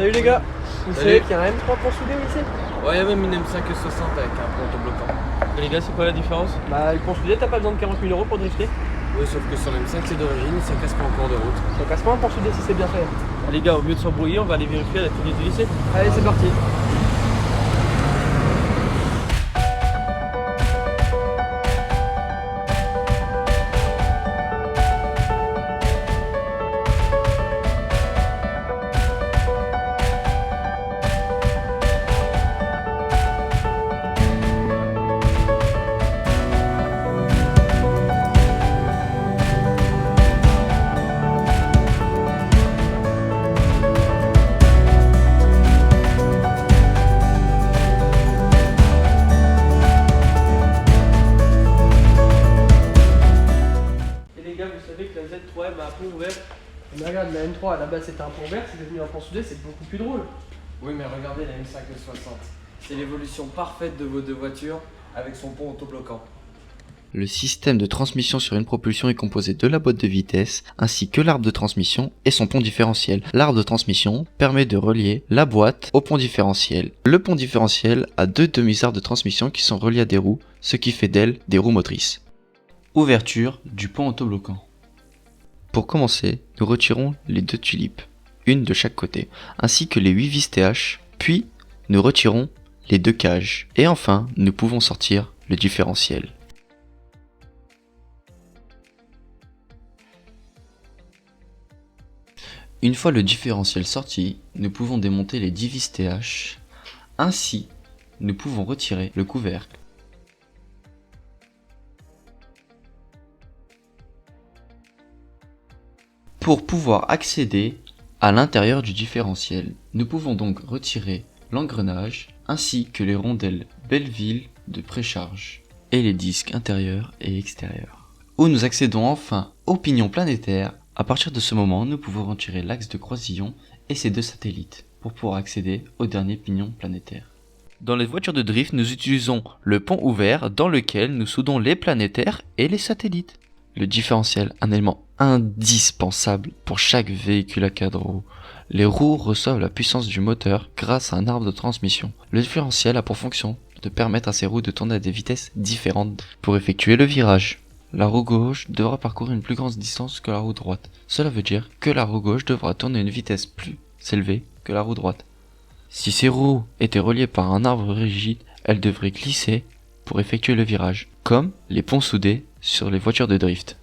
Salut les gars. Vous Salut. savez qu'il y a un M3 pour souder au lycée? Ouais, il y a même une M560 avec un pont autobloquant. Et les gars, c'est quoi la différence? Bah, le pont soudé, t'as pas besoin de 40 000 € pour drifter. Oui, sauf que sur l'M5 c'est d'origine, ça casse pas en cours de route. Ça casse pas un pont soudé si c'est bien fait. Ah, les gars, au lieu de s'embrouiller, on va aller vérifier à la télé du lycée. Allez, c'est parti. Et les gars, vous savez que la Z3M a un pont ouvert. Mais regarde, la M3 à la base c'était un pont ouvert, c'est devenu un pont soudé, c'est beaucoup plus drôle. Oui, mais regardez la M560. C'est l'évolution parfaite de vos deux voitures avec son pont autobloquant. Le système de transmission sur une propulsion est composé de la boîte de vitesse ainsi que l'arbre de transmission et son pont différentiel. L'arbre de transmission permet de relier la boîte au pont différentiel. Le pont différentiel a deux demi-arbres de transmission qui sont reliés à des roues, ce qui fait d'elles des roues motrices. Ouverture du pont autobloquant. Pour commencer, nous retirons les deux tulipes, une de chaque côté, ainsi que les 8 vis TH, puis nous retirons les deux cages, et enfin nous pouvons sortir le différentiel. Une fois le différentiel sorti, nous pouvons démonter les 10 vis TH, ainsi nous pouvons retirer le couvercle. Pour pouvoir accéder à l'intérieur du différentiel, nous pouvons donc retirer l'engrenage ainsi que les rondelles Belleville de précharge et les disques intérieurs et extérieurs. Où nous accédons enfin au pignon planétaire. À partir de ce moment, nous pouvons retirer l'axe de croisillon et ses deux satellites pour pouvoir accéder au dernier pignon planétaire. Dans les voitures de drift, nous utilisons le pont ouvert dans lequel nous soudons les planétaires et les satellites. Le différentiel, un élément indispensable pour chaque véhicule à 4 roues. Les roues reçoivent la puissance du moteur grâce à un arbre de transmission. Le différentiel a pour fonction de permettre à ces roues de tourner à des vitesses différentes pour effectuer le virage. La roue gauche devra parcourir une plus grande distance que la roue droite. Cela veut dire que la roue gauche devra tourner à une vitesse plus élevée que la roue droite. Si ces roues étaient reliées par un arbre rigide, elles devraient glisser pour effectuer le virage, comme les ponts soudés sur les voitures de drift.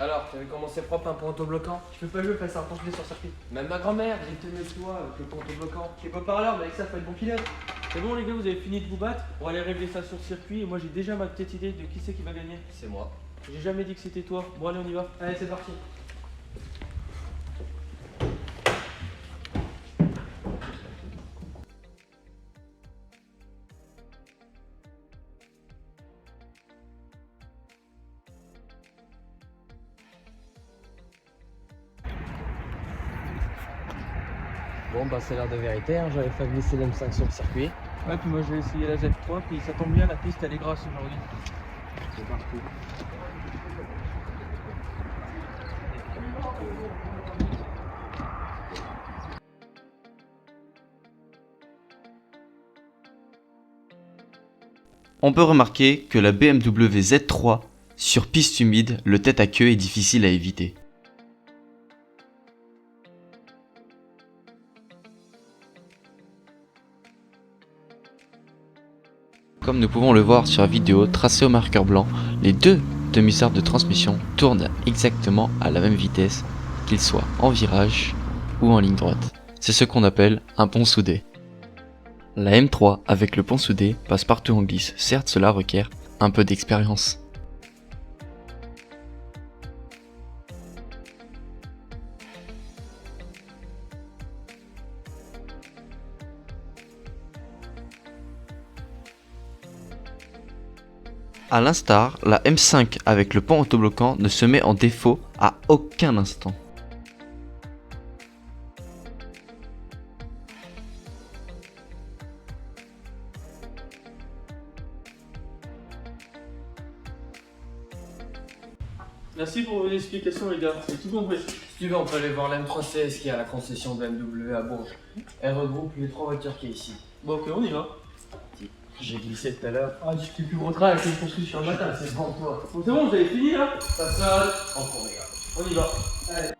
Alors, tu avais commencé propre un pont autobloquant? Je peux pas jouer face à un pont soudé sur circuit. Même ma grand-mère, elle te met toi avec le pont autobloquant. Je suis pas parleur, mais avec ça, faut être bon pilote. C'est bon les gars, vous avez fini de vous battre. On va aller régler ça sur le circuit et moi j'ai déjà ma petite idée de qui c'est qui va gagner. C'est moi. J'ai jamais dit que c'était toi. Bon allez, on y va. Allez, c'est parti. Bon, bah c'est l'heure de vérité, hein. J'avais fait glisser l'M5 sur le circuit. Ouais, puis moi j'ai essayé la Z3, puis ça tombe bien, la piste elle est grasse aujourd'hui. C'est parti. On peut remarquer que la BMW Z3, sur piste humide, le tête à queue est difficile à éviter. Comme nous pouvons le voir sur la vidéo tracée au marqueur blanc, les deux demi-arbres de transmission tournent exactement à la même vitesse, qu'ils soient en virage ou en ligne droite. C'est ce qu'on appelle un pont soudé. La M3 avec le pont soudé passe partout en glisse, certes cela requiert un peu d'expérience. A l'instar, la M5 avec le pont autobloquant ne se met en défaut à aucun instant. Merci pour vos explications les gars, j'ai tout compris. Si tu veux, on peut aller voir l'M3 CS qui est à la concession BMW à Bourges. Elle regroupe les 3 voitures qui est ici. Bon ok, on y va. J'ai glissé tout à l'heure. Ah, tu fais plus gros travail avec une construction matin. C'est bon, toi. Bon, c'est bon, vous avez fini là? Ça sonne. On regarde. On y va. Allez.